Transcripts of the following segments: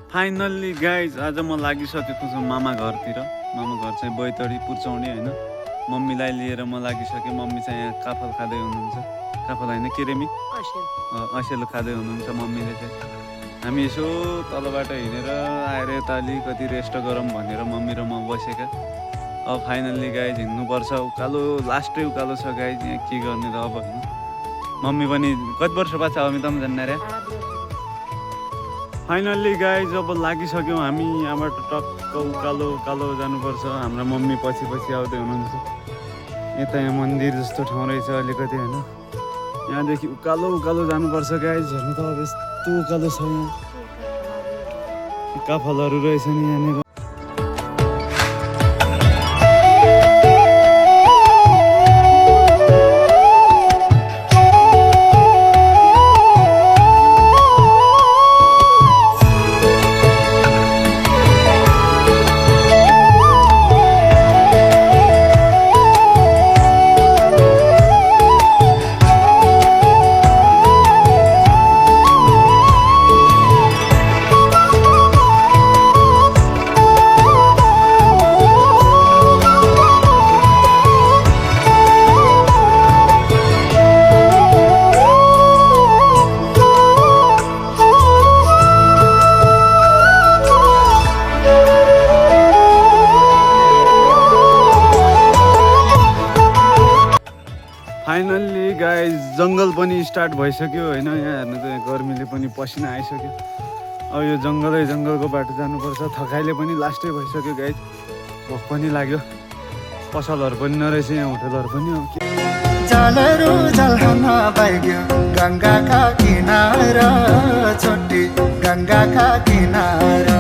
Finally guys आज म लागिसकेको छु मामा घरतिर। मामा घर चाहिँ बैतडी पुर्चौनी होइन। मम्मीलाई लिएर म लागिसकेँ। मम्मी चाहिँ यहाँ काफल खाँदै हुनुहुन्छ। काफल होइन केरेमी असेलो खाँदै हुनुहुन्छ मम्मीले चाहिँ। हामी यसो तलबाट हिँडेर आएर यता अलिकति रेस्ट गरौँ भनेर मम्मी र म बसेका। अब फाइनल्ली गाइज हिँड्नुपर्छ। उकालो लास्टै उकालो छ गाइज। यहाँ के गर्ने त अब होइन। मम्मी पनि कति वर्ष बाद छ हामी त जान्न रे। फाइनल्ली गाइज अब लागिसक्यौँ हामी। यहाँबाट टक्क उकालो उकालो जानुपर्छ। हाम्रा मम्मी पछि पछि आउँदै हुनुहुन्छ। यता यहाँ मन्दिर जस्तो ठाउँ रहेछ अलिकति होइन। यहाँदेखि उकालो उकालो जानुपर्छ गाइज। हेर्नु त अब यस्तो उकालो छ यहाँ। काफलहरू रहेछ नि यहाँनिर। फाइनल्ली गाइज जङ्गल पनि स्टार्ट भइसक्यो होइन। यहाँ हेर्नु त यहाँ गर्मीले पनि पसिना आइसक्यो। अब यो जङ्गलको बाटो जानुपर्छ। थकाइले पनि लास्टै भइसक्यो गाइज। भोक पनि लाग्यो। पसलहरू पनि नरहेछ यहाँ, होटलहरू पनि। जलरो जलहन बैग्यो गङ्गाका किनारा, छोटी गङ्गाका किनारा।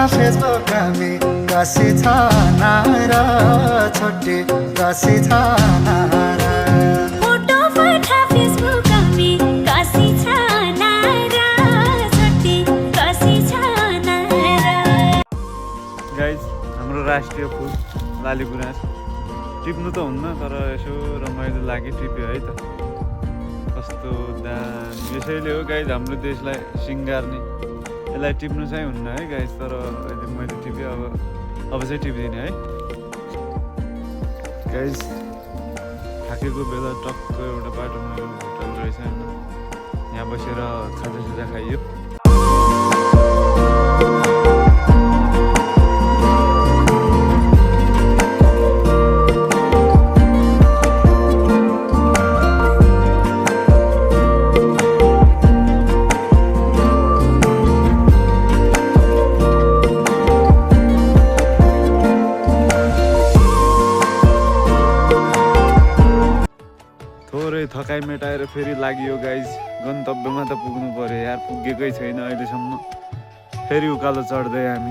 फेसबुक में कसी छ नारा, छोटी कसी छ नारा। फोटो पठा फेसबुक में कसी छ नारा, छोटी कसी छ नारा। गाइज हाम्रो राष्ट्रिय फुल लालीगुराँस टिप्नु त हुन्न, तर यसो रमाइलो लागि टिप्यो है त। कस्तो दामी। यसैले हो गाइज हाम्रो देशलाई सिँगार्ने। यसलाई टिप्नु चाहिँ हुन्न है गाइज, तर अहिले मैले टिपेँ। अब चाहिँ टिप्दिनँ है गाइज। थाकेको बेला टक्क एउटा बाटोमा यो होटल रहेछ होइन। यहाँ बसेर खाजासाजा खाइयो। थकाइ मेटाएर फेरि लाग्यो गाइज। गन्तव्यमा त पुग्नु पर्यो यार। पुगेकै छैन अहिलेसम्म। फेरि उकालो चढ्दै हामी।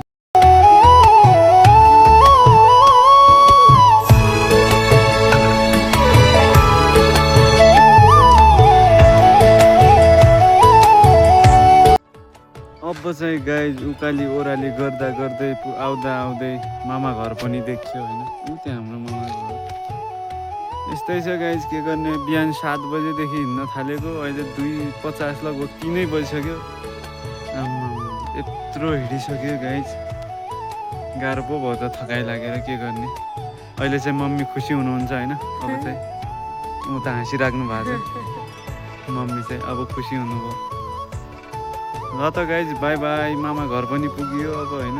अब चाहिँ गाइज उकाली ओह्राली गर्दा गर्दै आउँदै मामा घर पनि देखियो होइन। ऊ त्यहाँ हाम्रो मामा घर। यस्तै छ गाइज, के गर्ने। बिहान 7 बजेदेखि हिँड्न थालेको, अहिले 2:50 लगभग 3 बजिसक्यो। यत्रो हिँडिसक्यो गाइज। गाह्रो पो भयो त थकाइ लागेर। के गर्ने। अहिले चाहिँ मम्मी खुसी हुनुहुन्छ होइन। अब चाहिँ म त हाँसिराख्नु भएको छ। मम्मी चाहिँ अब खुसी हुनुभयो। ल त गाइज बाई बाई। मामा घर पनि पुग्यो अब होइन।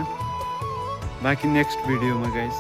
बाँकी नेक्स्ट भिडियोमा गाइज।